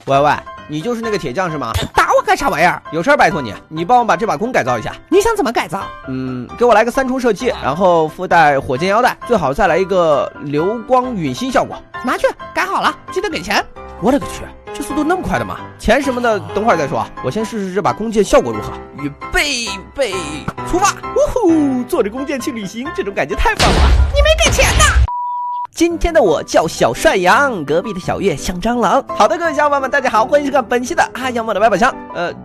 喂喂，你就是那个铁匠是吗？打我干啥玩意儿？有事儿拜托你，你帮我把这把弓改造一下。你想怎么改造？给我来个3重射击，然后附带火箭腰带，最好再来一个流光陨星效果。拿去，改好了，记得给钱。我勒个去，这速度那么快的吗？钱什么的等会儿再说，我先试试这把弓箭效果如何。预备，出发！呜呼，坐着弓箭去旅行，这种感觉太棒了。你没给钱呢。今天的我叫小帅阳，隔壁的小月像蟑螂。好的，各位小伙伴们，大家好，欢迎收看本期的阿阳梦的百宝箱，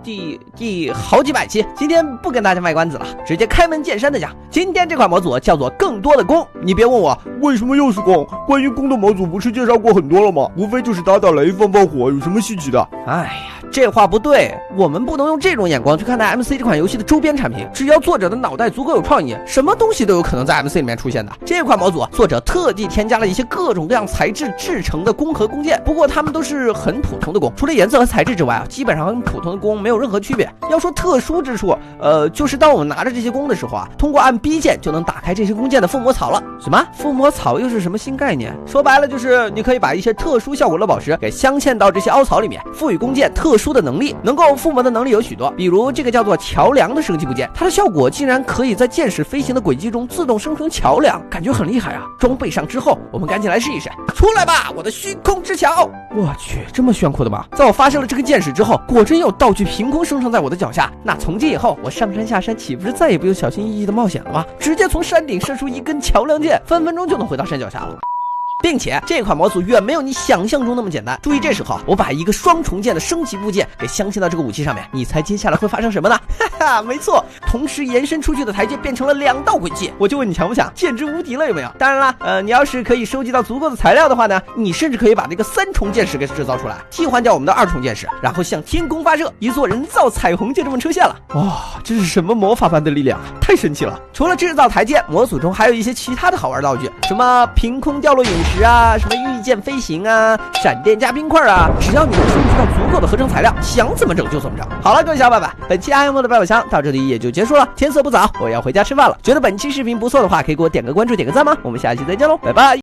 第好几百期。今天不跟大家卖关子了，直接开门见山的讲，今天这款模组叫做更多的弓。你别问我为什么又是弓，关于弓的模组不是介绍过很多了吗？无非就是打打雷、放放火，有什么稀奇的？哎呀，这话不对，我们不能用这种眼光去看待 MC 这款游戏的周边产品。只要作者的脑袋足够有创意，什么东西都有可能在 MC 里面出现的。这款模组作者特地添加了一些各种各样材质制成的弓和弓箭，不过它们都是很普通的弓，除了颜色和材质之外基本上跟普通的弓没有任何区别。要说特殊之处，就是当我们拿着这些弓的时候通过按 B 键就能打开这些弓箭的附魔槽了。什么附魔槽又是什么新概念？说白了就是你可以把一些特殊效果的宝石给镶嵌到这些凹槽里面，赋予弓箭特殊的能力。能够附魔的能力有许多，比如这个叫做桥梁的升级部件，它的效果竟然可以在箭矢飞行的轨迹中自动生成桥梁，感觉很厉害啊！装备上之后，我们赶紧来试一试。出来吧，我的虚空之桥！我去，这么炫酷的吗？在我发射了这个箭矢之后，果真有道具凭空生成在我的脚下。那从今以后，我上山下山岂不是再也不用小心翼翼的冒险了吗？直接从山顶射出一根桥梁箭，分分钟就能回到山脚下了。并且这款模组远没有你想象中那么简单。注意，这时候我把一个双重剑的升级部件给镶嵌到这个武器上面，你猜接下来会发生什么呢？哈哈，没错，同时延伸出去的台阶变成了2道轨迹。我就问你强不强？简直无敌了，有没有？当然了，你要是可以收集到足够的材料的话呢，你甚至可以把这个3重箭矢给制造出来，替换掉我们的2重箭矢，然后向天空发射，一座人造彩虹就这么出现了。哇，这是什么魔法般的力量啊！太神奇了！除了制造台阶，模组中还有一些其他的好玩道具，什么凭空掉落陨石啊，什么御剑飞行啊，闪电加冰块啊，只要你能收集到足够的合成材料，想怎么整就怎么整。好了，各位小伙伴，本期阿阳梦的百宝箱到这里也就结束了。天色不早，我要回家吃饭了。觉得本期视频不错的话，可以给我点个关注，点个赞吗？我们下期再见喽，拜拜。